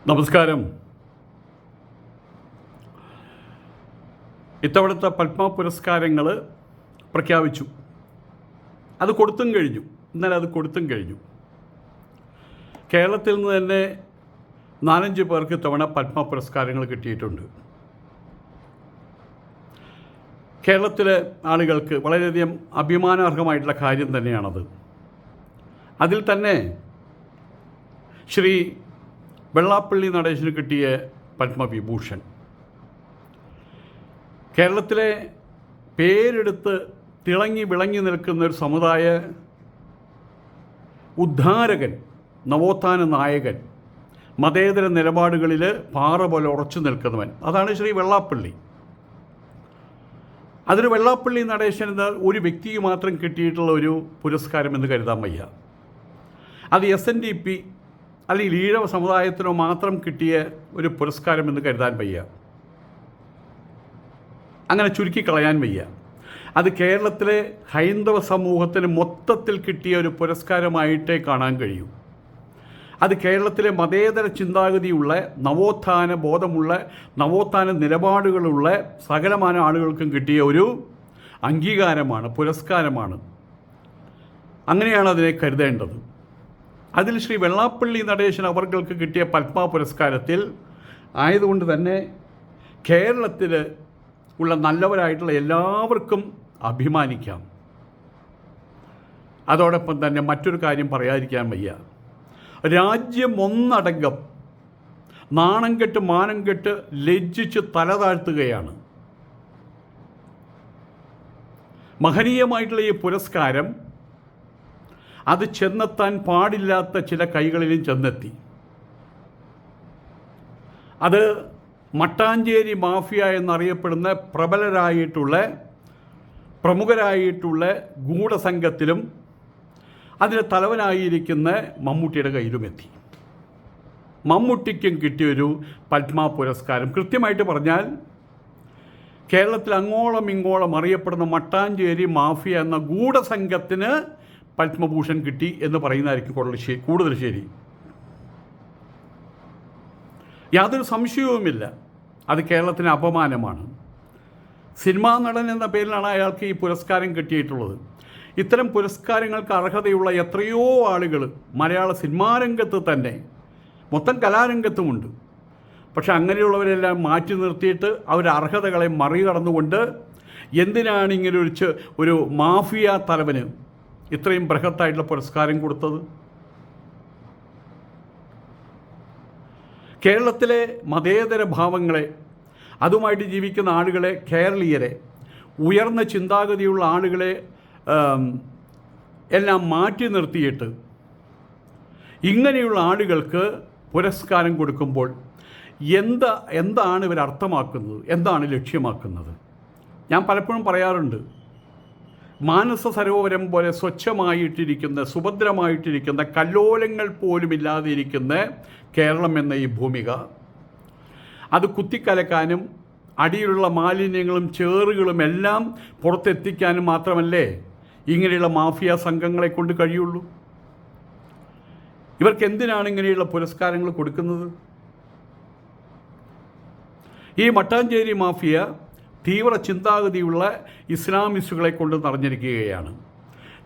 നമസ്കാരം. ഇത്തവണത്തെ പത്മ പുരസ്കാരങ്ങൾ പ്രഖ്യാപിച്ചു. അത് കൊടുത്തും കഴിഞ്ഞു. ഇന്നലെ അത് കൊടുത്തും കഴിഞ്ഞു. കേരളത്തിൽ നിന്ന് തന്നെ 4-5 പേർക്ക് ഇത്തവണ പത്മ പുരസ്കാരങ്ങൾ കിട്ടിയിട്ടുണ്ട്. കേരളത്തിലെ ആളുകൾക്ക് വളരെയധികം അഭിമാനാർഹമായിട്ടുള്ള കാര്യം തന്നെയാണത്. അതിൽ തന്നെ ശ്രീ വെള്ളാപ്പള്ളി നടേശന് കിട്ടിയ പത്മവിഭൂഷൺ കേരളത്തിലെ പേരെടുത്ത് തിളങ്ങി വിളങ്ങി നിൽക്കുന്ന ഒരു സമുദായ ഉദ്ധാരകൻ, നവോത്ഥാന നായകൻ, മതേതര നിലപാടുകളിൽ പാറ പോലെ ഉറച്ചു നിൽക്കുന്നവൻ, അതാണ് ശ്രീ വെള്ളാപ്പള്ളി. അതിന് വെള്ളാപ്പള്ളി നടേശൻ എന്ന ഒരു വ്യക്തിക്ക് മാത്രം കിട്ടിയിട്ടുള്ള ഒരു പുരസ്കാരം എന്ന് കരുതാൻ വയ്യ. അത് SNDP അല്ലെങ്കിൽ ഈഴവ സമുദായത്തിനോ മാത്രം കിട്ടിയ ഒരു പുരസ്കാരം എന്ന് കരുതാൻ വയ്യ. അങ്ങനെ ചുരുക്കിക്കളയാൻ വയ്യ. അത് കേരളത്തിലെ ഹൈന്ദവ സമൂഹത്തിന് മൊത്തത്തിൽ കിട്ടിയ ഒരു പുരസ്കാരമായിട്ടേ കാണാൻ കഴിയൂ. അത് കേരളത്തിലെ മതേതര ചിന്താഗതിയുള്ള, നവോത്ഥാന ബോധമുള്ള, നവോത്ഥാന നിലപാടുകളുള്ള സകലമാന ആളുകൾക്കും കിട്ടിയ ഒരു അംഗീകാരമാണ്, പുരസ്കാരമാണ്. അങ്ങനെയാണ് അതിനെ കരുതേണ്ടത്. അതിൽ ശ്രീ വെള്ളാപ്പള്ളി നടേശൻ അവർക്ക് കിട്ടിയ പത്മ പുരസ്കാരത്തിൽ ആയതുകൊണ്ട് തന്നെ കേരളത്തിൽ ഉള്ള നല്ലവരായിട്ടുള്ള എല്ലാവർക്കും അഭിമാനിക്കാം. അതോടൊപ്പം തന്നെ മറ്റൊരു കാര്യം പറയാതിരിക്കാൻ വയ്യ. രാജ്യം ഒന്നടങ്കം നാണം കെട്ട് മാനം കെട്ട് ലജ്ജിച്ച് തല താഴ്ത്തുകയാണ്. മഹനീയമായിട്ടുള്ള ഈ പുരസ്കാരം അത് ചെന്നെത്താൻ പാടില്ലാത്ത ചില കൈകളിലും ചെന്നെത്തി. അത് മട്ടാഞ്ചേരി മാഫിയ എന്നറിയപ്പെടുന്ന പ്രമുഖരായിട്ടുള്ള ഗൂഢസംഘത്തിലും അതിന് തലവനായിരിക്കുന്ന മമ്മൂട്ടിയുടെ കയ്യിലുമെത്തി. മമ്മൂട്ടിക്കും കിട്ടിയൊരു പത്മ പുരസ്കാരം. കൃത്യമായിട്ട് പറഞ്ഞാൽ കേരളത്തിൽ അങ്ങോളം ഇങ്ങോളം അറിയപ്പെടുന്ന മട്ടാഞ്ചേരി മാഫിയ എന്ന ഗൂഢസംഘത്തിന് പത്മഭൂഷൺ കിട്ടി എന്ന് പറയുന്നതായിരിക്കും കൂടുതൽ ശരി. യാതൊരു സംശയവുമില്ല, അത് കേരളത്തിന് അപമാനമാണ്. സിനിമാ നടൻ എന്ന പേരിലാണ് അയാൾക്ക് ഈ പുരസ്കാരം കിട്ടിയിട്ടുള്ളത്. ഇത്തരം പുരസ്കാരങ്ങൾക്ക് അർഹതയുള്ള എത്രയോ ആളുകൾ മലയാള സിനിമാ രംഗത്ത് തന്നെ, മൊത്തം കലാരംഗത്തുമുണ്ട്. പക്ഷെ അങ്ങനെയുള്ളവരെല്ലാം മാറ്റി നിർത്തിയിട്ട് അവരുടെ അർഹതകളെ മറികടന്നുകൊണ്ട് എന്തിനാണ് ഇങ്ങനെ ഒരു മാഫിയ തലവന് ഇത്രയും ബൃഹത്തായിട്ടുള്ള പുരസ്കാരം കൊടുത്തത്? കേരളത്തിലെ മതേതര ഭാവങ്ങളെ, അതുമായിട്ട് ജീവിക്കുന്ന ആളുകളെ, കേരളീയരെ, ഉയർന്ന ചിന്താഗതിയുള്ള ആളുകളെ എല്ലാം മാറ്റി നിർത്തിയിട്ട് ഇങ്ങനെയുള്ള ആളുകൾക്ക് പുരസ്കാരം കൊടുക്കുമ്പോൾ എന്താണ് ഇവർ അർത്ഥമാക്കുന്നത്, എന്താണ് ലക്ഷ്യമാക്കുന്നത്? ഞാൻ പലപ്പോഴും പറയാറുണ്ട്, മാനസ സരോവരം പോലെ സ്വച്ഛമായിട്ടിരിക്കുന്ന, സുഭദ്രമായിട്ടിരിക്കുന്ന, കല്ലോലങ്ങൾ പോലും ഇല്ലാതെ ഇരിക്കുന്ന കേരളം എന്ന ഈ ഭൂമിക, അത് കുത്തിക്കലക്കാനും അടിയിലുള്ള മാലിന്യങ്ങളും ചേറുകളും എല്ലാം പുറത്തെത്തിക്കാനും മാത്രമല്ലേ ഇങ്ങനെയുള്ള മാഫിയ സംഘങ്ങളെ കൊണ്ട് കഴിയുള്ളൂ. ഇവർക്ക് എന്തിനാണ് ഇങ്ങനെയുള്ള പുരസ്കാരങ്ങൾ കൊടുക്കുന്നത്? ഈ മട്ടാഞ്ചേരി മാഫിയ തീവ്ര ചിന്താഗതിയുള്ള ഇസ്ലാമിസ്റ്റുകളെ കൊണ്ട് നിറഞ്ഞിരിക്കുകയാണ്.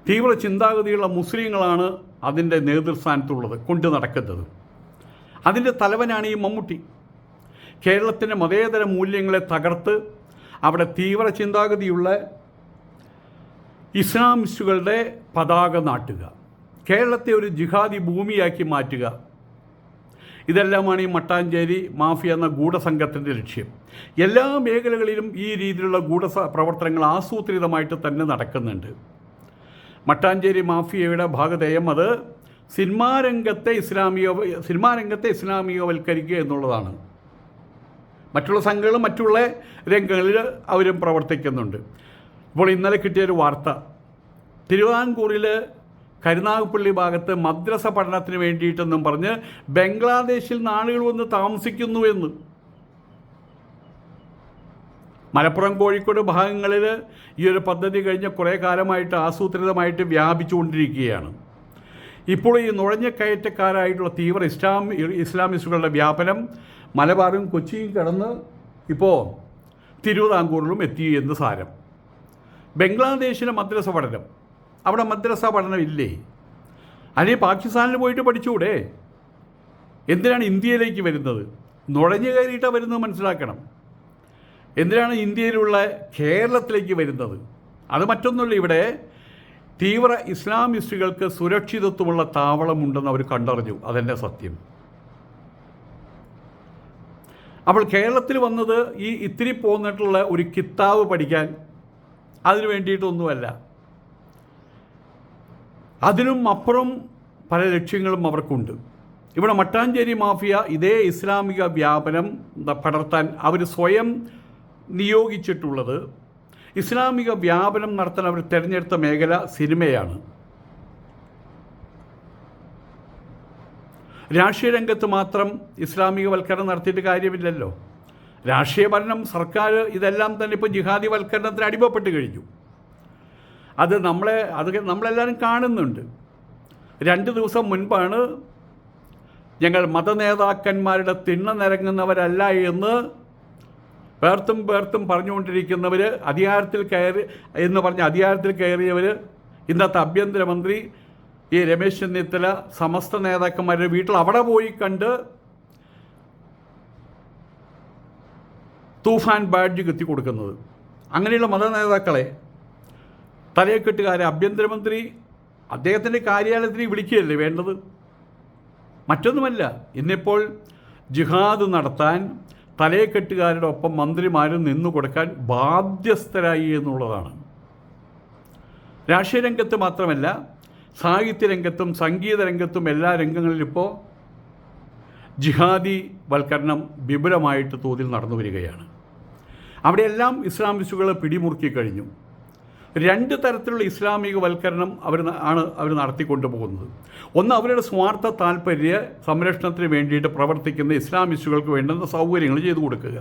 തീവ്ര ചിന്താഗതിയുള്ള മുസ്ലിങ്ങളാണ് അതിൻ്റെ നേതൃസ്ഥാനത്തുള്ളത്, കൊണ്ട് നടക്കുന്നത്. അതിൻ്റെ തലവനാണ് ഈ മമ്മൂട്ടി. കേരളത്തിൻ്റെ മതേതര മൂല്യങ്ങളെ തകർത്ത് അവിടെ തീവ്ര ചിന്താഗതിയുള്ള ഇസ്ലാമിസ്റ്റുകളുടെ പതാക നാട്ടുക, കേരളത്തെ ഒരു ജിഹാദി ഭൂമിയാക്കി മാറ്റുക, ഇതെല്ലാമാണ് ഈ മട്ടാഞ്ചേരി മാഫിയ എന്ന ഗൂഢസംഘത്തിൻ്റെ ലക്ഷ്യം. എല്ലാ മേഖലകളിലും ഈ രീതിയിലുള്ള പ്രവർത്തനങ്ങൾ ആസൂത്രിതമായിട്ട് തന്നെ നടക്കുന്നുണ്ട്. മട്ടാഞ്ചേരി മാഫിയയുടെ ഭാഗധേയം അത് സിനിമാ രംഗത്തെ ഇസ്ലാമികവൽക്കരിക്കുക എന്നുള്ളതാണ്. മറ്റുള്ള സംഘങ്ങളും മറ്റുള്ള രംഗങ്ങളിൽ അവരും പ്രവർത്തിക്കുന്നുണ്ട്. ഇപ്പോൾ ഇന്നലെ കിട്ടിയൊരു വാർത്ത, തിരുവിതാംകൂറിൽ കരുനാഗപ്പള്ളി ഭാഗത്ത് മദ്രസ പഠനത്തിന് വേണ്ടിയിട്ടെന്നും പറഞ്ഞ് ബംഗ്ലാദേശിൽ നിന്ന് ആളുകൾ വന്ന് താമസിക്കുന്നു എന്ന്. മലപ്പുറം, കോഴിക്കോട് ഭാഗങ്ങളിൽ ഈ ഒരു പദ്ധതി കഴിഞ്ഞ കുറേ കാലമായിട്ട് ആസൂത്രിതമായിട്ട് വ്യാപിച്ചുകൊണ്ടിരിക്കുകയാണ്. ഇപ്പോൾ ഈ നുഴഞ്ഞക്കയറ്റക്കാരായിട്ടുള്ള തീവ്ര ഇസ്ലാമിസ്റ്റുകളുടെ വ്യാപനം മലബാറും കൊച്ചിയും കടന്ന് ഇപ്പോൾ തിരുവിതാംകൂറിലും എത്തി എന്ന് സാരം. ബംഗ്ലാദേശിലെ മദ്രസ പഠനം, അവിടെ മദ്രസ പഠനം ഇല്ലേ? അല്ലെങ്കിൽ പാകിസ്ഥാനിൽ പോയിട്ട് പഠിച്ചുകൂടെ? എന്തിനാണ് ഇന്ത്യയിലേക്ക് വരുന്നത്? നുഴഞ്ഞു കയറിയിട്ടാണ് വരുന്നത്, മനസ്സിലാക്കണം. എന്തിനാണ് ഇന്ത്യയിലുള്ള കേരളത്തിലേക്ക് വരുന്നത്? അത് മറ്റൊന്നുമില്ല, ഇവിടെ തീവ്ര ഇസ്ലാമിസ്റ്റുകൾക്ക് സുരക്ഷിതത്വമുള്ള താവളമുണ്ടെന്ന് അവർ കണ്ടറിഞ്ഞു. അതെന്നെ സത്യം. അപ്പോൾ കേരളത്തിൽ വന്നത് ഈ ഇത്തിരി പോന്നിട്ടുള്ള ഒരു കിതാബ് പഠിക്കാൻ, അതിനു വേണ്ടിയിട്ടൊന്നുമല്ല. അതിനും അപ്പുറം പല ലക്ഷ്യങ്ങളും അവർക്കുണ്ട്. ഇവിടെ മട്ടാഞ്ചേരി മാഫിയ ഇതേ ഇസ്ലാമിക വ്യാപനം പടർത്താൻ അവർ സ്വയം നിയോഗിച്ചിട്ടുള്ളത്, ഇസ്ലാമിക വ്യാപനം നടത്താൻ അവർ തിരഞ്ഞെടുത്ത മേഖല സിനിമയാണ്. രാഷ്ട്രീയ രംഗത്ത് മാത്രം ഇസ്ലാമികവൽക്കരണം നടത്തിയിട്ട് കാര്യമില്ലല്ലോ. രാഷ്ട്രീയ ഭരണം, സർക്കാർ ഇതെല്ലാം തന്നെ ഇപ്പോൾ ജിഹാദി വൽക്കരണത്തിന് അടിമപ്പെട്ട് കഴിഞ്ഞു. അത് നമ്മളെല്ലാവരും കാണുന്നുണ്ട്. 2 ദിവസം മുൻപാണ് ഞങ്ങൾ മതനേതാക്കന്മാരുടെ തിണ്ണ നിരങ്ങുന്നവരല്ല എന്ന് പേർത്തും പറഞ്ഞുകൊണ്ടിരിക്കുന്നവർ, അധികാരത്തിൽ കയറിയവർ, ഇന്നത്തെ ആഭ്യന്തരമന്ത്രി ഈ രമേശ് ചെന്നിത്തല സമസ്ത നേതാക്കന്മാരുടെ വീട്ടിൽ അവിടെ പോയി കണ്ട് തൂഫാൻ ബാഡ്ജ് കെത്തി കൊടുക്കുന്നത്. അങ്ങനെയുള്ള മതനേതാക്കളെ, തലയെക്കെട്ടുകാരെ ആഭ്യന്തരമന്ത്രി അദ്ദേഹത്തിൻ്റെ കാര്യാലയത്തിൽ വിളിക്കുകയല്ലേ വേണ്ടത്? മറ്റൊന്നുമല്ല, ഇന്നിപ്പോൾ ജിഹാദ് നടത്താൻ തലയെക്കെട്ടുകാരുടെ ഒപ്പം മന്ത്രിമാരും നിന്നു കൊടുക്കാൻ ബാധ്യസ്ഥരായി എന്നുള്ളതാണ്. രാഷ്ട്രീയ രംഗത്ത് മാത്രമല്ല, സാഹിത്യരംഗത്തും സംഗീത രംഗത്തും എല്ലാ രംഗങ്ങളിലും ഇപ്പോൾ ജിഹാദി വൽക്കരണം വിപുലമായിട്ട് തോതിൽ നടന്നു വരികയാണ്. അവിടെയെല്ലാം ഇസ്ലാമിസ്റ്റുകൾ പിടിമുറുക്കി കഴിഞ്ഞു. 2 തരത്തിലുള്ള ഇസ്ലാമിക വൽക്കരണം അവർ നടത്തിക്കൊണ്ടു പോകുന്നത്. ഒന്ന്, അവരുടെ സ്വാർത്ഥ താല്പര്യ സംരക്ഷണത്തിന് വേണ്ടിയിട്ട് പ്രവർത്തിക്കുന്ന ഇസ്ലാമിസ്റ്റുകൾക്ക് വേണ്ടുന്ന സൗകര്യങ്ങൾ ചെയ്തു കൊടുക്കുക,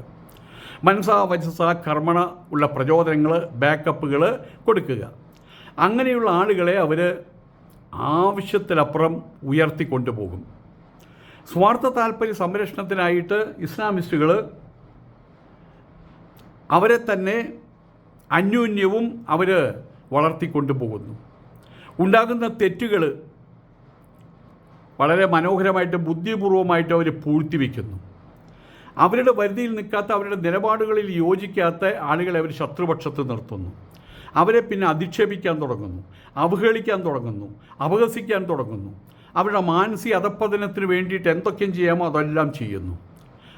മനസാ വചസാ കർമ്മണ ഉള്ള പ്രചോദനങ്ങൾ, ബാക്കപ്പുകൾ കൊടുക്കുക. അങ്ങനെയുള്ള ആളുകളെ അവർ ആവശ്യത്തിലപ്പുറം ഉയർത്തിക്കൊണ്ടുപോകും. സ്വാർത്ഥ താല്പര്യ സംരക്ഷണത്തിനായിട്ട് ഇസ്ലാമിസ്റ്റുകൾ അവരെ തന്നെ അന്യോന്യവും അവർ വളർത്തിക്കൊണ്ടുപോകുന്നു. ഉണ്ടാകുന്ന തെറ്റുകൾ വളരെ മനോഹരമായിട്ട് ബുദ്ധിപൂർവമായിട്ട് അവർ പൂഴ്ത്തിവെക്കുന്നു. അവരുടെ പരിധിയിൽ നിൽക്കാത്ത, അവരുടെ നിലപാടുകളിൽ യോജിക്കാത്ത ആളുകളെ അവർ ശത്രുപക്ഷത്ത് നിർത്തുന്നു. അവരെ പിന്നെ അധിക്ഷേപിക്കാൻ തുടങ്ങുന്നു, അവഹേളിക്കാൻ തുടങ്ങുന്നു, അപഹസിക്കാൻ തുടങ്ങുന്നു. അവരുടെ മാനസിക അധപ്പതനത്തിന് വേണ്ടിയിട്ട് എന്തൊക്കെയും ചെയ്യാമോ അതെല്ലാം ചെയ്യുന്നു.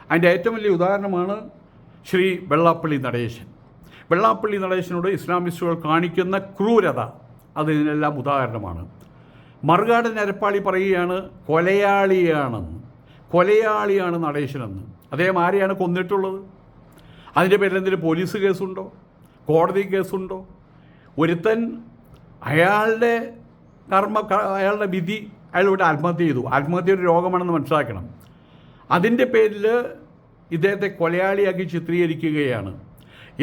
അതിൻ്റെ ഏറ്റവും വലിയ ഉദാഹരണമാണ് ശ്രീ വെള്ളാപ്പള്ളി നടേശൻ. വെള്ളാപ്പള്ളി നടേശനോട് ഇസ്ലാമിസ്റ്റുകൾ കാണിക്കുന്ന ക്രൂരത അതിനെല്ലാം ഉദാഹരണമാണ്. മറുകാട് നരപ്പാളി പറയുകയാണ് കൊലയാളിയാണ് നടേശനെന്ന്. അദ്ദേഹം ആരെയാണ് കൊന്നിട്ടുള്ളത്? അതിൻ്റെ പേരിൽ എന്തെങ്കിലും പോലീസ് കേസുണ്ടോ? കോടതി കേസുണ്ടോ? ഒരുത്തൻ അയാളുടെ അയാളുടെ വിധി, അയാളിവിടെ ആത്മഹത്യ ചെയ്തു. ആത്മഹത്യ ഒരു രോഗമാണെന്ന് മനസ്സിലാക്കണം. അതിൻ്റെ പേരിൽ ഇദ്ദേഹത്തെ കൊലയാളിയാക്കി ചിത്രീകരിക്കുകയാണ്.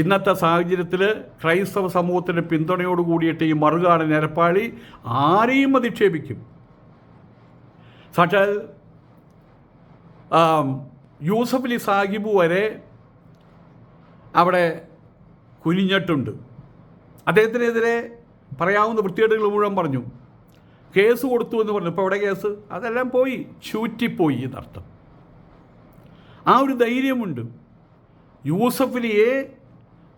ഇന്നത്തെ സാഹചര്യത്തിൽ ക്രൈസ്തവ സമൂഹത്തിൻ്റെ പിന്തുണയോട് കൂടിയിട്ട് ഈ മറുകാട് നരപ്പാളി ആരെയും അധിക്ഷേപിക്കും. സാക്ഷാൽ യൂസഫ് അലി സാഹിബ് വരെ അവിടെ കുനിഞ്ഞിട്ടുണ്ട്. അദ്ദേഹത്തിനെതിരെ പറയാവുന്ന വൃത്തികേടുകൾ മുഴുവൻ പറഞ്ഞു. കേസ് കൊടുത്തു എന്ന് പറഞ്ഞു. ഇപ്പോൾ എവിടെ കേസ്? അതെല്ലാം പോയി, ചൂറ്റിപ്പോയി എന്നർത്ഥം. ആ ഒരു ധൈര്യമുണ്ട്. യൂസഫ് അലിയെ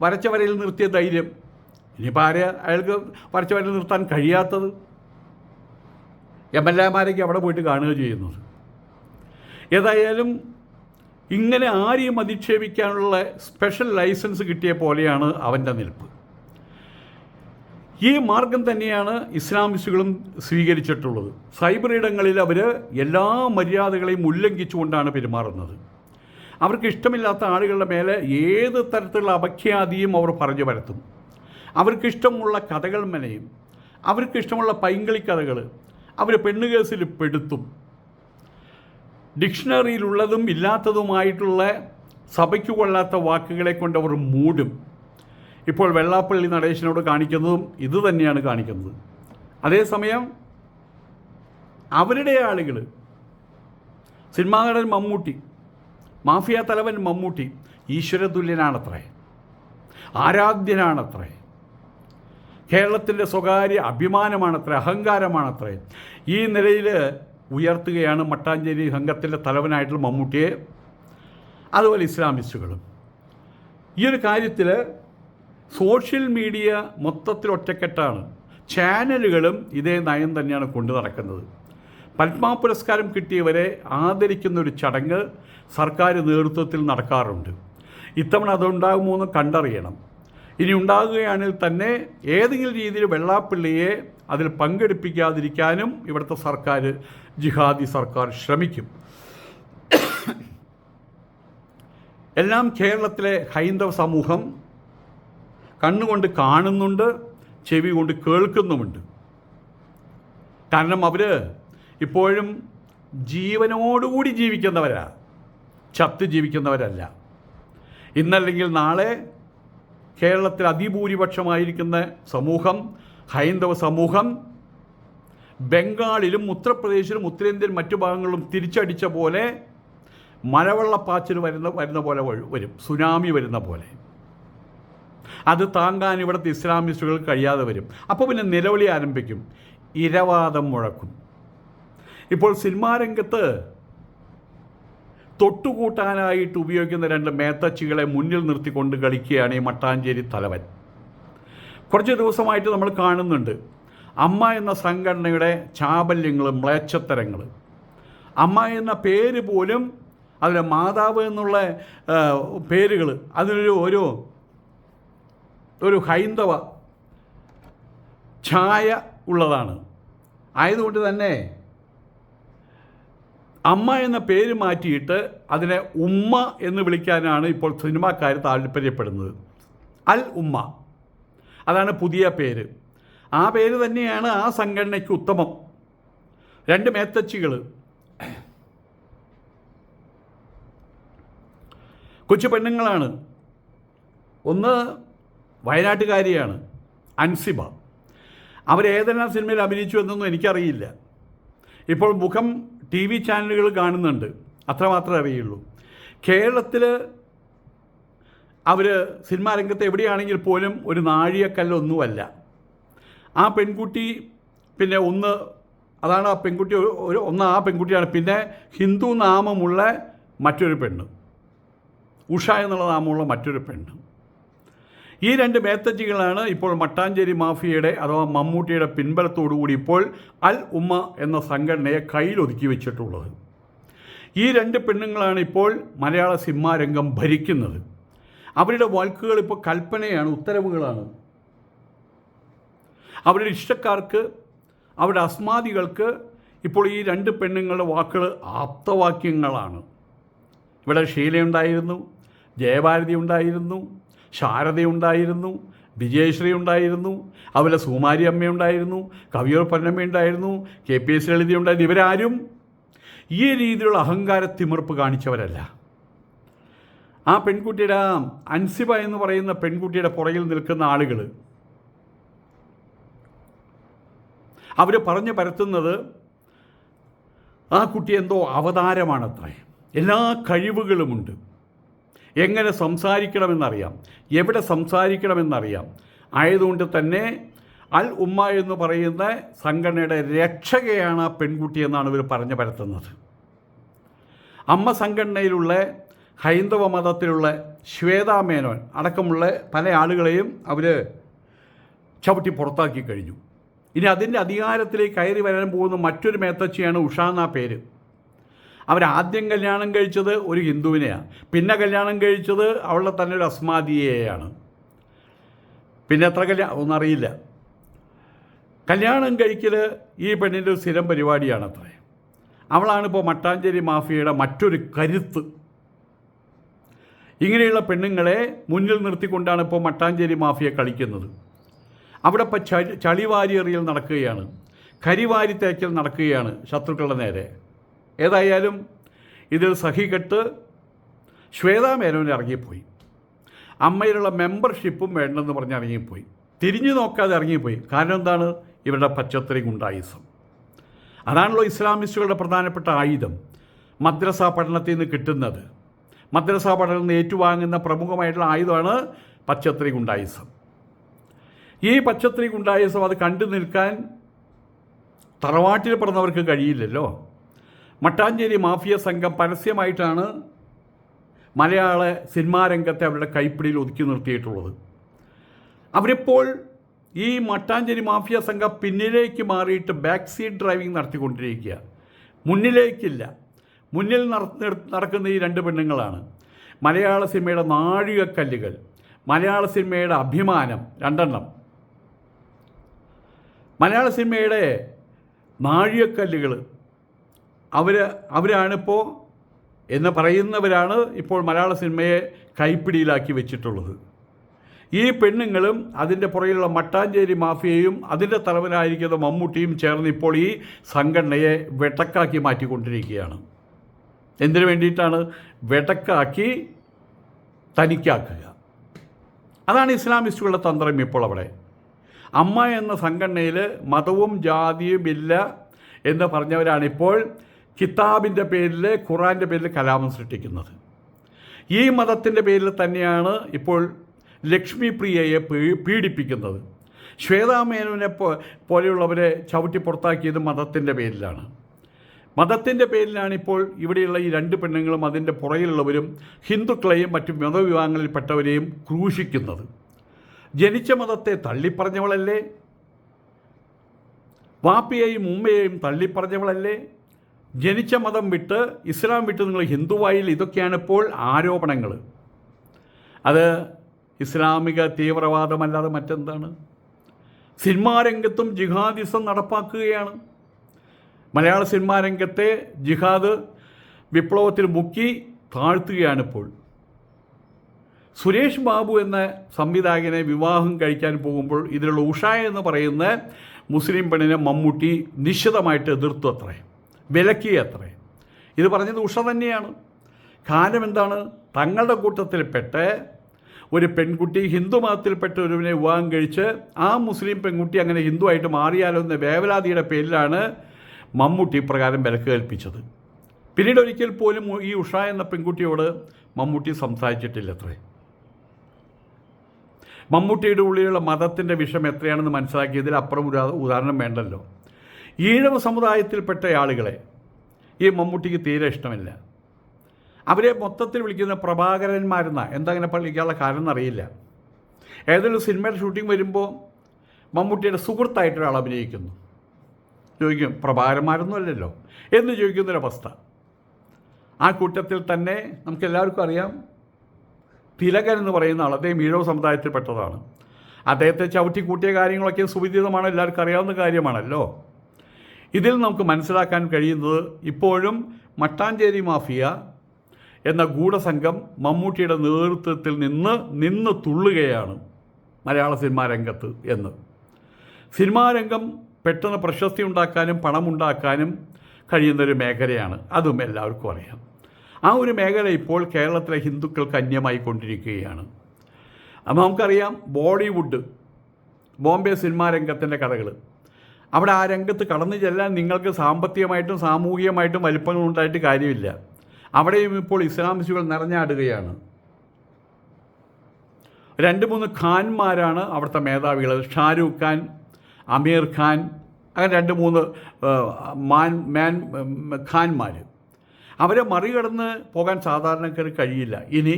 വരച്ച വരയിൽ നിർത്തിയ ധൈര്യം. ഇനിയിപ്പോൾ അയാൾക്ക് വരച്ച വരയിൽ നിർത്താൻ കഴിയാത്തത്? MLA-മാരൊക്കെ അവിടെ പോയിട്ട് കാണുക ചെയ്യുന്നത്. ഏതായാലും ഇങ്ങനെ ആരെയും അധിക്ഷേപിക്കാനുള്ള സ്പെഷ്യൽ ലൈസൻസ് കിട്ടിയ പോലെയാണ് അവൻ്റെ നിൽപ്പ്. ഈ മാർഗം തന്നെയാണ് ഇസ്ലാമിസ്റ്റുകളും സ്വീകരിച്ചിട്ടുള്ളത്. സൈബർ ഇടങ്ങളിൽ അവർ എല്ലാ മര്യാദകളെയും ഉല്ലംഘിച്ചുകൊണ്ടാണ് പെരുമാറുന്നത്. അവർക്ക് ഇഷ്ടമില്ലാത്ത ആളുകളുടെ മേലെ ഏത് തരത്തിലുള്ള അപഖ്യാതിയും അവർ പറഞ്ഞു പരത്തും. അവർക്കിഷ്ടമുള്ള കഥകൾ മെനയും, അവർക്കിഷ്ടമുള്ള പൈങ്കിളി കഥകൾ അവർ പെണ്ണുകേസിൽ പെടുത്തും. ഡിക്ഷണറിയിലുള്ളതും ഇല്ലാത്തതുമായിട്ടുള്ള സഭയ്ക്ക് കൊള്ളാത്ത വാക്കുകളെ കൊണ്ട് അവർ മൂടും. ഇപ്പോൾ വെള്ളാപ്പള്ളി നടേശനോട് കാണിക്കുന്നതും ഇത് തന്നെയാണ് കാണിക്കുന്നത്. അതേസമയം അവരുടെ ആളുകൾ, സിനിമാ നടൻ മമ്മൂട്ടി, മാഫിയ തലവൻ മമ്മൂട്ടി ഈശ്വരതുല്യനാണത്രേ, ആരാധ്യനാണത്രേ, കേരളത്തിൻ്റെ സ്വകാര്യ അഭിമാനമാണത്രേ, അഹങ്കാരമാണത്രേ. ഈ നിലയിൽ ഉയർത്തുകയാണ് മട്ടാഞ്ചേരി സംഘത്തിൻ്റെ തലവനായിട്ടുള്ള മമ്മൂട്ടിയെ, അതുപോലെ ഇസ്ലാമിസ്റ്റുകളും. ഈ ഒരു കാര്യത്തിൽ സോഷ്യൽ മീഡിയ മൊത്തത്തിൽ ഒറ്റക്കെട്ടാണ്. ചാനലുകളും ഇതേ നയം തന്നെയാണ് കൊണ്ടു നടക്കുന്നത്. പത്മ പുരസ്കാരം കിട്ടിയവരെ ആദരിക്കുന്നൊരു ചടങ്ങ് സർക്കാർ നേതൃത്വത്തിൽ നടക്കാറുണ്ട്. ഇത്തവണ അതുണ്ടാകുമോ എന്ന് കണ്ടറിയണം. ഇനി ഉണ്ടാകുകയാണെങ്കിൽ തന്നെ ഏതെങ്കിലും രീതിയിൽ വെള്ളാപ്പള്ളിയെ അതിൽ പങ്കെടുപ്പിക്കാതിരിക്കാനും ഇവിടുത്തെ സർക്കാർ, ജിഹാദി സർക്കാർ ശ്രമിക്കും. എല്ലാം കേരളത്തിലെ ഹൈന്ദവ സമൂഹം കണ്ണുകൊണ്ട് കാണുന്നുണ്ട്, ചെവി കൊണ്ട് കേൾക്കുന്നുമുണ്ട്. കാരണം അവർ ഇപ്പോഴും ജീവനോടുകൂടി ജീവിക്കുന്നവരാ, ചത്ത് ജീവിക്കുന്നവരല്ല. ഇന്നല്ലെങ്കിൽ നാളെ കേരളത്തിൽ അതിഭൂരിപക്ഷമായിരിക്കുന്ന സമൂഹം, ഹൈന്ദവ സമൂഹം, ബംഗാളിലും ഉത്തർപ്രദേശിലും ഉത്തരേന്ത്യൻ മറ്റു ഭാഗങ്ങളിലും തിരിച്ചടിച്ച പോലെ മലവെള്ളപ്പാച്ചിൽ വരുന്ന പോലെ വരും, സുനാമി വരുന്ന പോലെ. അത് താങ്ങാൻ ഇവിടുത്തെ ഇസ്ലാമിസ്റ്റുകൾ കഴിയാതെ വരും. അപ്പോൾ പിന്നെ നിലവിളി ആരംഭിക്കും, ഇരവാദം മുഴക്കും. ഇപ്പോൾ സിനിമാ രംഗത്ത് തൊട്ടുകൂട്ടാനായിട്ട് ഉപയോഗിക്കുന്ന രണ്ട് മേത്തച്ചികളെ മുന്നിൽ നിർത്തിക്കൊണ്ട് കളിക്കുകയാണ് ഈ മട്ടാഞ്ചേരി തലവൻ. കുറച്ച് ദിവസമായിട്ട് നമ്മൾ കാണുന്നുണ്ട് അമ്മ എന്ന സംഘടനയുടെ ചാബല്യങ്ങളും മ്ലേച്ഛത്തരങ്ങൾ. അമ്മ എന്ന പേര് പോലും, അതിലെ മാതാവ് എന്നുള്ള പേരുകൾ അതിനൊരു ഒരു ഹൈന്ദവ ഛായ ഉള്ളതാണ്. ആയതുകൊണ്ട് തന്നെ അമ്മ എന്ന പേര് മാറ്റിയിട്ട് അതിനെ ഉമ്മ എന്ന് വിളിക്കാനാണ് ഇപ്പോൾ സിനിമാക്കാർ താല്പര്യപ്പെടുന്നത്. അൽ ഉമ്മ, അതാണ് പുതിയ പേര്. ആ പേര് തന്നെയാണ് ആ സംഘടനയ്ക്ക് ഉത്തമം. രണ്ട് മേത്തച്ചികൾ, കൊച്ചു പെണ്ണുങ്ങളാണ്. ഒന്ന് വയനാട്ടുകാരിയാണ്, അൻസിബ. അവരേതെല്ലാം സിനിമയിൽ അഭിനയിച്ചു എന്നൊന്നും എനിക്കറിയില്ല. ഇപ്പോൾ മുഖം TV ചാനലുകൾ കാണുന്നുണ്ട്, അത്രമാത്രമേ അറിയുള്ളൂ. കേരളത്തിൽ അവർ സിനിമാ രംഗത്ത് എവിടെയാണെങ്കിൽ പോലും ഒരു നാഴികക്കല്ലൊന്നുമല്ല. ആ പെൺകുട്ടി പിന്നെ അതാണ് ആ പെൺകുട്ടി, ആ പെൺകുട്ടിയാണ്. പിന്നെ ഹിന്ദു നാമമുള്ള മറ്റൊരു പെണ്ണ്, ഉഷ എന്നുള്ള നാമമുള്ള മറ്റൊരു പെണ്ണ്. ഈ രണ്ട് മേത്തച്ചികളാണ് ഇപ്പോൾ മട്ടാഞ്ചേരി മാഫിയയുടെ അഥവാ മമ്മൂട്ടിയുടെ പിൻബലത്തോടുകൂടി ഇപ്പോൾ അൽ ഉമ്മ എന്ന സംഘടനയെ കയ്യിലൊതുക്കി വെച്ചിട്ടുള്ളത്. ഈ രണ്ട് പെണ്ണുങ്ങളാണ് ഇപ്പോൾ മലയാള സിനിമാ രംഗം ഭരിക്കുന്നത്. അവരുടെ വാക്കുകൾ ഇപ്പോൾ കൽപ്പനയാണ്, ഉത്തരവുകളാണ്. അവരുടെ ഇഷ്ടക്കാർക്ക്, അവരുടെ അസ്മാദികൾക്ക് ഇപ്പോൾ ഈ രണ്ട് പെണ്ണുങ്ങളുടെ വാക്കുകൾ ആപ്തവാക്യങ്ങളാണ്. ഇവിടെ ഷീലയുണ്ടായിരുന്നു, ജയഭാരതി ഉണ്ടായിരുന്നു, ശാരദയുണ്ടായിരുന്നു, വിജയശ്രീ ഉണ്ടായിരുന്നു, അതുപോലെ സുകുമാരി അമ്മയുണ്ടായിരുന്നു, കവിയൂർ പൊന്നമ്മ ഉണ്ടായിരുന്നു, KPS ലളിത ഉണ്ടായിരുന്നു. ഇവരാരും ഈ രീതിയിലുള്ള അഹങ്കാരത്തിമിർപ്പ് കാണിച്ചവരല്ല. ആ പെൺകുട്ടിയുടെ അൻസിബ എന്ന് പറയുന്ന പെൺകുട്ടിയുടെ പുറകിൽ നിൽക്കുന്ന ആളുകൾ അവർ പറഞ്ഞു പരത്തുന്നത് ആ കുട്ടി എന്തോ അവതാരമാണത്രേ, എല്ലാ കഴിവുകളുമുണ്ട്, എങ്ങനെ സംസാരിക്കണമെന്നറിയാം, എവിടെ സംസാരിക്കണമെന്നറിയാം. ആയതുകൊണ്ട് തന്നെ അൽ ഉമ്മ എന്ന് പറയുന്ന സംഘടനയുടെ രക്ഷകയാണ് ആ പെൺകുട്ടി എന്നാണ് ഇവർ പറഞ്ഞു പരത്തുന്നത്. അമ്മ സംഘടനയിലുള്ള ഹൈന്ദവ മതത്തിലുള്ള ശ്വേതാ മേനോൻ അടക്കമുള്ള പല ആളുകളെയും അവർ ചവിട്ടി പുറത്താക്കി കഴിഞ്ഞു. ഇനി അതിൻ്റെ അധികാരത്തിലേക്ക് കയറി വരാൻ പോകുന്ന മറ്റൊരു മേത്തച്ചിയാണ് ഉഷ എന്ന പേര്. അവരാദ്യം കല്യാണം കഴിച്ചത് ഒരു ഹിന്ദുവിനെയാണ്, പിന്നെ കല്യാണം കഴിച്ചത് അവളുടെ തന്നെ ഒരു അസ്മാദിയെയാണ്. പിന്നെ എത്ര ഒന്നറിയില്ല. കല്യാണം കഴിക്കൽ ഈ പെണ്ണിൻ്റെ ഒരു സ്ഥിരം പരിപാടിയാണത്രേ. അവളാണിപ്പോൾ മട്ടാഞ്ചേരി മാഫിയയുടെ മറ്റൊരു കരുത്ത്. ഇങ്ങനെയുള്ള പെണ്ണുങ്ങളെ മുന്നിൽ നിർത്തിക്കൊണ്ടാണ് ഇപ്പോൾ മട്ടാഞ്ചേരി മാഫിയ കളിക്കുന്നത്. അവിടെ ഇപ്പോൾ ചളിവാരിയെറിയൽ നടക്കുകയാണ്, കരിവാരി തേക്കൽ നടക്കുകയാണ് ശത്രുക്കളുടെ നേരെ. ഏതായാലും ഇതിൽ സഹികെട്ട് ശ്വേതാ മേനോൻ ഇറങ്ങിപ്പോയി. അമ്മയിലുള്ള മെമ്പർഷിപ്പും വേണ്ടെന്ന് പറഞ്ഞ് ഇറങ്ങിപ്പോയി. തിരിഞ്ഞു നോക്കാതെ ഇറങ്ങിപ്പോയി. കാരണം എന്താണ്? ഇവരുടെ പച്ചത്തറി ഗുണ്ടായിസം. അതാണല്ലോ ഇസ്ലാമിസ്റ്റുകളുടെ പ്രധാനപ്പെട്ട ആയുധം. മദ്രസ പഠനത്തിൽ നിന്ന് കിട്ടുന്നത്, മദ്രസ പഠനത്തിൽ നിന്ന് ഏറ്റുവാങ്ങുന്ന പ്രമുഖമായിട്ടുള്ള ആയുധമാണ് പച്ചത്രി ഗുണ്ടായിസം. ഈ പച്ചത്രി ഗുണ്ടായിസം അത് കണ്ടു നിൽക്കാൻ തറവാട്ടിൽ പിറന്നവർക്ക് കഴിയില്ലല്ലോ. മട്ടാഞ്ചേരി മാഫിയ സംഘം പരസ്യമായിട്ടാണ് മലയാള സിനിമാ രംഗത്തെ അവരുടെ കൈപ്പിടിയിൽ ഒതുക്കി നിർത്തിയിട്ടുള്ളത്. അവരിപ്പോൾ ഈ മട്ടാഞ്ചേരി മാഫിയ സംഘം പിന്നിലേക്ക് മാറിയിട്ട് ബാക്ക് സീറ്റ് ഡ്രൈവിംഗ് നടത്തിക്കൊണ്ടിരിക്കുക. മുന്നിലേക്കില്ല. മുന്നിൽ നടക്കുന്ന ഈ രണ്ട് പെണ്ണുങ്ങളാണ് മലയാള സിനിമയുടെ നാഴികക്കല്ലുകൾ, മലയാള സിനിമയുടെ അഭിമാനം. രണ്ടെണ്ണം മലയാള സിനിമയുടെ നാഴികക്കല്ലുകൾ. അവരാണിപ്പോൾ എന്ന് പറയുന്നവരാണ് ഇപ്പോൾ മലയാള സിനിമയെ കൈപ്പിടിയിലാക്കി വെച്ചിട്ടുള്ളത്. ഈ പെണ്ണുങ്ങളും അതിൻ്റെ പുറകിലുള്ള മട്ടാഞ്ചേരി മാഫിയയും അതിൻ്റെ തലവനായിരിക്കുന്ന മമ്മൂട്ടിയും ചേർന്ന് ഇപ്പോൾ ഈ സംഘടനയെ വെടക്കാക്കി മാറ്റിക്കൊണ്ടിരിക്കുകയാണ്. എന്തിനു വേണ്ടിയിട്ടാണ്? വെടക്കാക്കി തനിക്കാക്കുക. അതാണ് ഇസ്ലാമിസ്റ്റുകളുടെ തന്ത്രം ഇപ്പോൾ അവിടെ. അമ്മ എന്ന സംഘടനയിൽ മതവും ജാതിയും ഇല്ല എന്ന് പറഞ്ഞവരാണിപ്പോൾ കിതാബിൻ്റെ പേരിൽ, ഖുറാൻ്റെ പേരിൽ കലാപം സൃഷ്ടിക്കുന്നത്. ഈ മതത്തിൻ്റെ പേരിൽ തന്നെയാണ് ഇപ്പോൾ ലക്ഷ്മി പ്രിയയെ പീഡിപ്പിക്കുന്നത്. ശ്വേതാമേനോനെ പോലെയുള്ളവരെ ചവിട്ടി പുറത്താക്കിയത് മതത്തിൻ്റെ പേരിലാണ്. മതത്തിൻ്റെ പേരിലാണ് ഇപ്പോൾ ഇവിടെയുള്ള ഈ രണ്ട് പെണ്ണുങ്ങളും അതിൻ്റെ പുറകിലുള്ളവരും ഹിന്ദുക്കളെയും മറ്റു മതവിഭാഗങ്ങളിൽപ്പെട്ടവരെയും ക്രൂശിക്കുന്നത്. ജനിച്ച മതത്തെ തള്ളിപ്പറഞ്ഞവളല്ലേ? വാപ്പയെയും ഉമ്മയെയും തള്ളിപ്പറഞ്ഞവളല്ലേ? ജനിച്ച മതം വിട്ട്, ഇസ്ലാം വിട്ട് നിങ്ങൾ ഹിന്ദുവായിൽ. ഇതൊക്കെയാണ് ഇപ്പോൾ ആരോപണങ്ങൾ. അത് ഇസ്ലാമിക തീവ്രവാദമല്ലാതെ മറ്റെന്താണ്? സിനിമാ രംഗത്തും ജിഹാദിസം നടപ്പാക്കുകയാണ്. മലയാള സിനിമാ രംഗത്തെ ജിഹാദ് വിപ്ലവത്തിൽ മുക്കി താഴ്ത്തുകയാണിപ്പോൾ. സുരേഷ് ബാബു എന്ന സംവിധായകനെ വിവാഹം കഴിക്കാൻ പോകുമ്പോൾ ഇതിലുള്ള ഉഷ എന്ന് പറയുന്ന മുസ്ലിം പെണ്ണിനെ മമ്മൂട്ടി നിശ്ചിതമായിട്ട് എതിർത്തു അത്രേ, വിലക്കിയത്രേ. ഇത് പറഞ്ഞത് ഉഷ തന്നെയാണ്. കാരണം എന്താണ്? തങ്ങളുടെ കൂട്ടത്തിൽപ്പെട്ട് ഒരു പെൺകുട്ടി ഹിന്ദു മതത്തിൽപ്പെട്ട ഒരുവിനെ വിവാഹം കഴിച്ച് ആ മുസ്ലിം പെൺകുട്ടി അങ്ങനെ ഹിന്ദുവായിട്ട് മാറിയാലോ എന്ന വേവലാതിയുടെ പേരിലാണ് മമ്മൂട്ടി ഇപ്രകാരം വിലക്ക് കൽപ്പിച്ചത്. പിന്നീട് ഒരിക്കൽ പോലും ഈ ഉഷ എന്ന പെൺകുട്ടിയോട് മമ്മൂട്ടി സംസാരിച്ചിട്ടില്ലത്രേ. മമ്മൂട്ടിയുടെ ഉള്ളിലുള്ള മതത്തിൻ്റെ വിഷം എത്രയാണെന്ന് മനസ്സിലാക്കിയതിൽ അപ്പുറം ഒരു ഉദാഹരണം വേണ്ടല്ലോ. ഈഴവ സമുദായത്തിൽപ്പെട്ട ആളുകളെ ഈ മമ്മൂട്ടിക്ക് തീരെ ഇഷ്ടമില്ല. അവരെ മൊത്തത്തിൽ വിളിക്കുന്ന പ്രഭാകരന്മാരെന്ന എന്താ അങ്ങനെ വിളിക്കാനുള്ള കാരണം എന്നറിയില്ല. ഏതെങ്കിലും സിനിമയുടെ ഷൂട്ടിംഗ് വരുമ്പോൾ മമ്മൂട്ടിയുടെ സുഹൃത്തായിട്ടൊരാൾ അഭിനയിക്കുന്നു. ചോദിക്കും, പ്രഭാകരന്മാരൊന്നും അല്ലല്ലോ എന്ന് ചോദിക്കുന്നൊരവസ്ഥ. ആ കൂട്ടത്തിൽ തന്നെ നമുക്കെല്ലാവർക്കും അറിയാം, തിലകൻ എന്ന് പറയുന്ന ആൾ, അദ്ദേഹം ഈഴവ സമുദായത്തിൽപ്പെട്ടതാണ്. അദ്ദേഹത്തെ ചവിട്ടി കൂട്ടിയ കാര്യങ്ങളൊക്കെ സുവിദിതമാണ്, എല്ലാവർക്കും അറിയാവുന്ന കാര്യമാണല്ലോ. ഇതിൽ നമുക്ക് മനസ്സിലാക്കാൻ കഴിയുന്നത് ഇപ്പോഴും മട്ടാഞ്ചേരി മാഫിയ എന്ന ഗൂഢസംഘം മമ്മൂട്ടിയുടെ നേതൃത്വത്തിൽ നിന്ന് തുള്ളുകയാണ് മലയാള സിനിമാ രംഗത്ത് എന്ന്. സിനിമാ രംഗം പെട്ടെന്ന് പ്രശസ്തി ഉണ്ടാക്കാനും പണമുണ്ടാക്കാനും കഴിയുന്നൊരു മേഖലയാണ്, അതും എല്ലാവർക്കും അറിയാം. ആ ഒരു മേഖല ഇപ്പോൾ കേരളത്തിലെ ഹിന്ദുക്കൾക്ക് അന്യമായി കൊണ്ടിരിക്കുകയാണ്. അപ്പോൾ നമുക്കറിയാം, ബോളിവുഡ്, ബോംബെ സിനിമാ രംഗത്തിൻ്റെ കഥകൾ. അവിടെ ആ രംഗത്ത് കടന്നു ചെല്ലാൻ നിങ്ങൾക്ക് സാമ്പത്തികമായിട്ടും സാമൂഹികമായിട്ടും വലിപ്പങ്ങളുണ്ടായിട്ട് കാര്യമില്ല. അവിടെയും ഇപ്പോൾ ഇസ്ലാമിസ്റ്റുകൾ നിറഞ്ഞാടുകയാണ്. 2-3 ഖാൻമാരാണ് അവിടുത്തെ മേധാവികൾ. ഷാരൂഖ് ഖാൻ, അമീർ ഖാൻ, അങ്ങനെ 2-3 ഖാൻമാർ. അവരെ മറികടന്ന് പോകാൻ സാധാരണക്കാർക്ക് കഴിയില്ല. ഇനി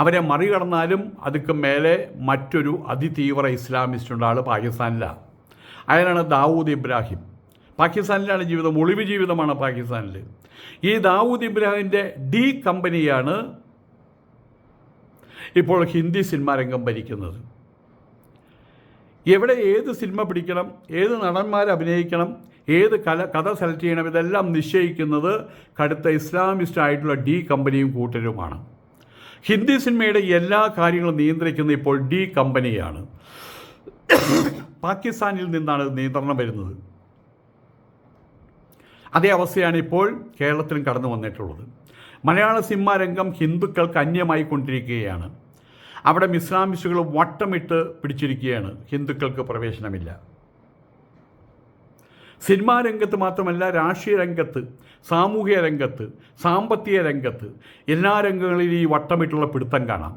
അവരെ മറികടന്നാലും അതുക്ക് മേലെ മറ്റൊരു അതിതീവ്ര ഇസ്ലാമിസ്റ്റ് ഉണ്ട്. ആൾ പാകിസ്ഥാനിലാണ്. അയാളാണ് ദാവൂദ് ഇബ്രാഹിം. പാകിസ്ഥാനിലാണ് ജീവിതം, ഒളിവ് ജീവിതമാണ് പാകിസ്ഥാനിൽ. ഈ ദാവൂദ് ഇബ്രാഹിമിൻ്റെ ഡി കമ്പനിയാണ് ഇപ്പോൾ ഹിന്ദി സിനിമാ രംഗം ഭരിക്കുന്നത്. എവിടെ ഏത് സിനിമ പിടിക്കണം, ഏത് നടന്മാരെ അഭിനയിക്കണം, ഏത് കഥ സെലക്ട് ചെയ്യണം, ഇതെല്ലാം നിശ്ചയിക്കുന്നത് കടുത്ത ഇസ്ലാമിസ്റ്റ് ആയിട്ടുള്ള ഡി കമ്പനിയും കൂട്ടരുമാണ്. ഹിന്ദി സിനിമയുടെ എല്ലാ കാര്യങ്ങളും നിയന്ത്രിക്കുന്നത് ഇപ്പോൾ ഡി കമ്പനിയാണ്. പാകിസ്ഥാനിൽ നിന്നാണ് നിയന്ത്രണം വരുന്നത്. അതേ അവസ്ഥയാണ് ഇപ്പോൾ കേരളത്തിലും കടന്നു വന്നിട്ടുള്ളത്. മലയാള സിനിമാ രംഗം ഹിന്ദുക്കൾക്ക് അന്യമായി കൊണ്ടിരിക്കുകയാണ്. അവിടെ ഇസ്ലാമിസ്റ്റുകൾ വട്ടമിട്ട് പിടിച്ചിരിക്കുകയാണ്. ഹിന്ദുക്കൾക്ക് പ്രവേശനമില്ല. സിനിമാ രംഗത്ത് മാത്രമല്ല, രാഷ്ട്രീയ രംഗത്ത്, സാമൂഹിക രംഗത്ത്, സാമ്പത്തിക രംഗത്ത്, എല്ലാ രംഗങ്ങളിലും ഈ വട്ടമിട്ടുള്ള പിടുത്തം കാണാം.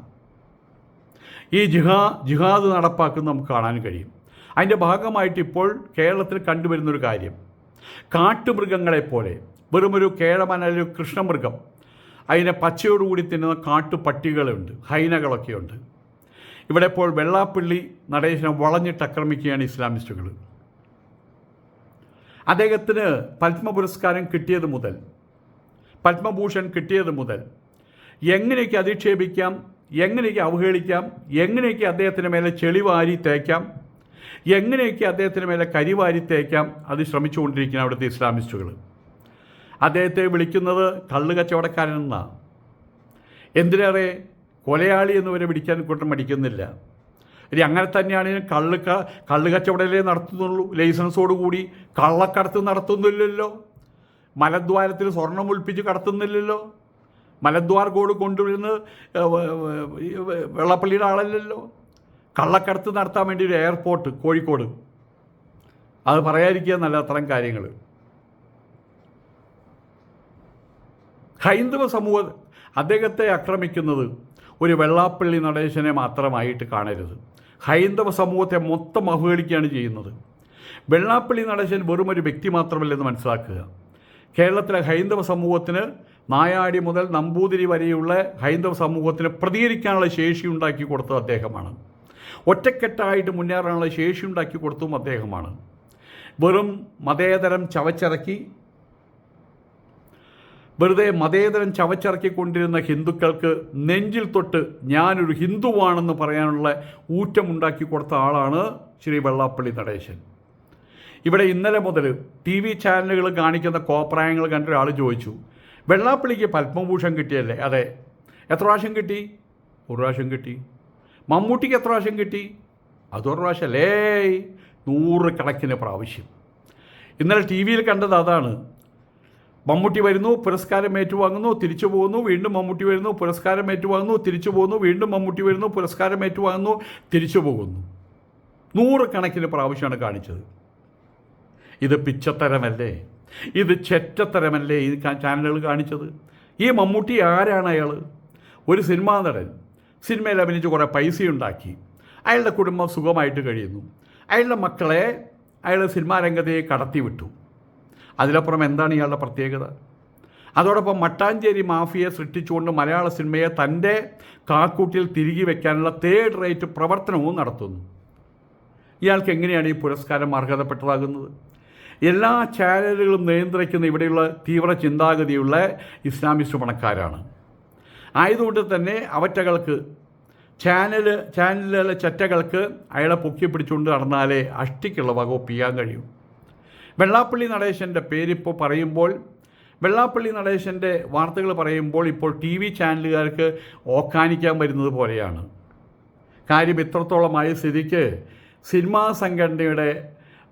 ഈ ജിഹാദ് നടപ്പാക്കുന്നത് നമുക്ക് കാണാൻ കഴിയും. അതിൻ്റെ ഭാഗമായിട്ട് ഇപ്പോൾ കേരളത്തിൽ കണ്ടുവരുന്നൊരു കാര്യം, കാട്ടുമൃഗങ്ങളെപ്പോലെ വെറുമൊരു കേഴമൻ അല്ലെങ്കിൽ കൃഷ്ണമൃഗം, അതിനെ പച്ചയോടുകൂടി തിന്നുന്ന കാട്ടുപട്ടികളുണ്ട്, ഹൈനകളൊക്കെയുണ്ട്. ഇവിടെ ഇപ്പോൾ വെള്ളാപ്പള്ളി നടേശനെ വളഞ്ഞിട്ട് ആക്രമിക്കുകയാണ് ഇസ്ലാമിസ്റ്റുകൾ. അദ്ദേഹത്തിന് പത്മപുരസ്കാരം കിട്ടിയത് മുതൽ, പത്മഭൂഷൺ കിട്ടിയത് മുതൽ എങ്ങനെയൊക്കെ അധിക്ഷേപിക്കാം, എങ്ങനെയൊക്കെ അവഹേളിക്കാം, എങ്ങനെയൊക്കെ അദ്ദേഹത്തിന് മേലെ ചെളിവാരി തേക്കാം, എങ്ങനെയൊക്കെ അദ്ദേഹത്തിന് മേലെ കരിവാരി തേക്കാം, അത് ശ്രമിച്ചുകൊണ്ടിരിക്കുന്ന അവിടുത്തെ ഇസ്ലാമിസ്റ്റുകൾ. അദ്ദേഹത്തെ വിളിക്കുന്നത് കള്ളുകച്ചവടക്കാരനെന്നാണ്. എന്തിനേറെ കൊലയാളി എന്നിവരെ പിടിക്കാൻ കൂട്ടം മടിക്കുന്നില്ല. ഇനി അങ്ങനെ തന്നെയാണ് കള്ള് കച്ചവടലേ നടത്തുന്നുള്ളൂ. ലൈസൻസോടുകൂടി കള്ളക്കടത്ത് നടത്തുന്നില്ലല്ലോ. മലദ്വാരത്തിൽ സ്വർണം ഒളിപ്പിച്ച് കടത്തുന്നില്ലല്ലോ. മലദ്വാർ കോഡ് കൊണ്ടുവരുന്നത് വെള്ളപ്പള്ളിയുടെ ആളല്ലല്ലോ. കള്ളക്കടത്ത് നടത്താൻ വേണ്ടി ഒരു എയർപോർട്ട് കോഴിക്കോട്, അത് പറയാതിരിക്കുക നല്ല അത്തരം കാര്യങ്ങൾ. ഹൈന്ദവ സമൂഹം അദ്ദേഹത്തെ ആക്രമിക്കുന്നത് ഒരു വെള്ളാപ്പള്ളി നടേശനെ മാത്രമായിട്ട് കാണരുത്. ഹൈന്ദവ സമൂഹത്തെ മൊത്തം അവഹേളിക്കുകയാണ് ചെയ്യുന്നത്. വെള്ളാപ്പള്ളി നടേശൻ വെറുമൊരു വ്യക്തി മാത്രമല്ലെന്ന് മനസ്സിലാക്കുക. കേരളത്തിലെ ഹൈന്ദവ സമൂഹത്തിന്, നായാടി മുതൽ നമ്പൂതിരി വരെയുള്ള ഹൈന്ദവ സമൂഹത്തിന് പ്രതികരിക്കാനുള്ള ശേഷി ഉണ്ടാക്കി കൊടുത്തത് അദ്ദേഹമാണ്. ഒറ്റക്കെട്ടായിട്ട് മുന്നേറാനുള്ള ശേഷി ഉണ്ടാക്കി കൊടുത്തതും അദ്ദേഹമാണ്. വെറും മതേതരം ചവച്ചിറക്കി, വെറുതെ മതേതരം ചവച്ചിറക്കിക്കൊണ്ടിരുന്ന ഹിന്ദുക്കൾക്ക് നെഞ്ചിൽ തൊട്ട് ഞാനൊരു ഹിന്ദുവാണെന്ന് പറയാനുള്ള ഊറ്റമുണ്ടാക്കി കൊടുത്ത ആളാണ് ശ്രീ വെള്ളാപ്പള്ളി നടേശൻ. ഇവിടെ ഇന്നലെ മുതൽ TV ചാനലുകൾ കാണിക്കുന്ന കോപ്രായങ്ങൾ കണ്ട ഒരാൾ ചോദിച്ചു, വെള്ളാപ്പള്ളിക്ക് പത്മഭൂഷൺ കിട്ടിയല്ലേ? അതെ. എത്ര പ്രാവശ്യം കിട്ടി? ഒരു പ്രാവശ്യം കിട്ടി. മമ്മൂട്ടിക്ക് എത്ര പ്രാവശ്യം കിട്ടി? അതൊരു പ്രാവശ്യമല്ലേ, 100 കണക്കിന് പ്രാവശ്യം. ഇന്നലെ TV കണ്ടത് അതാണ്. മമ്മൂട്ടി വരുന്നു, പുരസ്കാരം ഏറ്റുവാങ്ങുന്നു, തിരിച്ചു പോകുന്നു, വീണ്ടും മമ്മൂട്ടി വരുന്നു, പുരസ്കാരം ഏറ്റുവാങ്ങുന്നു, തിരിച്ചു പോകുന്നു, വീണ്ടും മമ്മൂട്ടി വരുന്നു, പുരസ്കാരം ഏറ്റുവാങ്ങുന്നു, തിരിച്ചു പോകുന്നു. 100 കണക്കിന് പ്രാവശ്യമാണ് കാണിച്ചത്. ഇത് പിച്ചത്തരമല്ലേ? ഇത് ചെറ്റത്തരമല്ലേ ഈ ചാനലുകൾ കാണിച്ചത്? ഈ മമ്മൂട്ടി ആരാണ്? അയാൾ ഒരു സിനിമാ നടൻ, സിനിമയിൽ അഭിനയിച്ച് കുറേ പൈസയുണ്ടാക്കി, അയാളുടെ കുടുംബം സുഖമായിട്ട് കഴിയുന്നു, അയാളുടെ മക്കളെ അയാൾ സിനിമാ രംഗത്തേക്ക് കടത്തിവിട്ടു. അതിലപ്പുറം എന്താണ് ഇയാളുടെ പ്രത്യേകത? അതോടൊപ്പം മട്ടാഞ്ചേരി മാഫിയെ സൃഷ്ടിച്ചുകൊണ്ട് മലയാള സിനിമയെ തൻ്റെ കാക്കൂട്ടിൽ തിരികെ വയ്ക്കാനുള്ള തേർഡ് റേറ്റ് പ്രവർത്തനവും നടത്തുന്നു. ഇയാൾക്ക് എങ്ങനെയാണ് ഈ പുരസ്കാരം അർഹതപ്പെട്ടതാകുന്നത്? എല്ലാ ചാനലുകളും നിയന്ത്രിക്കുന്ന ഇവിടെയുള്ള തീവ്ര ചിന്താഗതിയുള്ള ഇസ്ലാമിസ്റ്റ് പണക്കാരാണ്. ആയതുകൊണ്ട് തന്നെ അവറ്റകൾക്ക്, ചാനലിലെ ചെറ്റകൾക്ക് അയാളെ പൊക്കി പിടിച്ചുകൊണ്ട് നടന്നാലേ അഷ്ടിക്കുള്ള വകുപ്പ് ചെയ്യാൻ കഴിയും. വെള്ളാപ്പള്ളി നടേശൻ്റെ പേരിപ്പോൾ പറയുമ്പോൾ, വെള്ളാപ്പള്ളി നടേശൻ്റെ വാർത്തകൾ പറയുമ്പോൾ ഇപ്പോൾ TV ചാനലുകാർക്ക് ഓക്കാനിക്കാൻ വരുന്നത് പോലെയാണ്. കാര്യം ഇത്രത്തോളമായ സ്ഥിതിക്ക് സിനിമാ സംഘടനയുടെ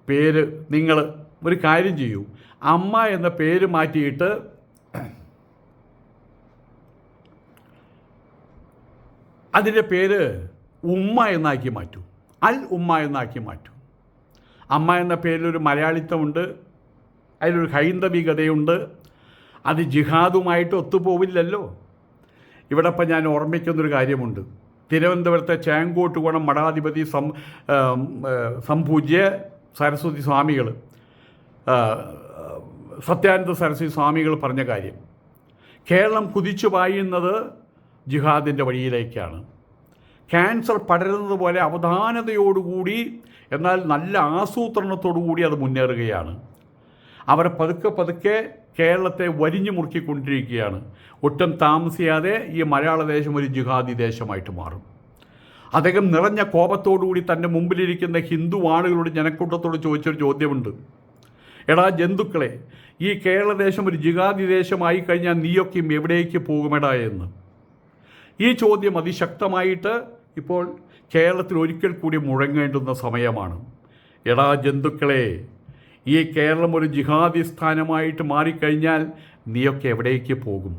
പേര് നിങ്ങൾ ഒരു കാര്യം ചെയ്യൂ, അമ്മ എന്ന പേര് മാറ്റിയിട്ട് അതിൻ്റെ പേര് ഉമ്മ എന്നാക്കി മാറ്റൂ, അൽ ഉമ്മ എന്നാക്കി മാറ്റൂ. അമ്മ എന്ന പേരിലൊരു മലയാളിത്തമുണ്ട്, അതിലൊരു ഹൈന്ദവികതയുണ്ട്. അത് ജിഹാദുമായിട്ട് ഒത്തുപോവില്ലല്ലോ. ഇവിടെ ഇപ്പം ഞാൻ ഓർമ്മിക്കുന്നൊരു കാര്യമുണ്ട്. തിരുവനന്തപുരത്തെ ചേങ്കോട്ടുകുളം മഠാധിപതി സംപൂജ്യ സരസ്വതി സ്വാമികൾ, സത്യാനന്ദ സരസ്വതി സ്വാമികൾ പറഞ്ഞ കാര്യം, കേരളം കുതിച്ചു പായുന്നത് ജിഹാദിൻ്റെ വഴിയിലേക്കാണ്. ക്യാൻസർ പടരുന്നത് പോലെ അവധാനതയോടുകൂടി, എന്നാൽ നല്ല ആസൂത്രണത്തോടുകൂടി അത് മുന്നേറുകയാണ്. അവർ പതുക്കെ പതുക്കെ കേരളത്തെ വരിഞ്ഞു മുറുക്കിക്കൊണ്ടിരിക്കുകയാണ്. ഒട്ടും താമസിയാതെ ഈ മലയാള ദേശം ഒരു ജിഹാദി ദേശമായിട്ട് മാറും. അദ്ദേഹം നിറഞ്ഞ കോപത്തോടുകൂടി തൻ്റെ മുമ്പിലിരിക്കുന്ന ഹിന്ദു ആളുകളോട്, ജനക്കൂട്ടത്തോട് ചോദിച്ചൊരു ചോദ്യമുണ്ട്. എടാ ജന്തുക്കളെ, ഈ കേരളദേശം ഒരു ജിഹാദി ദേശമായി കഴിഞ്ഞാൽ നീയൊക്കെയും എവിടേക്ക് പോകുമെടാ എന്ന്. ഈ ചോദ്യം അതിശക്തമായിട്ട് ഇപ്പോൾ കേരളത്തിൽ ഒരിക്കൽ കൂടി മുഴങ്ങേണ്ടുന്ന സമയമാണ്. എടാ ജന്തുക്കളെ, ഈ കേരളം ഒരു ജിഹാദി സ്ഥാനമായിട്ട് മാറിക്കഴിഞ്ഞാൽ നീയൊക്കെ എവിടേക്ക് പോകും?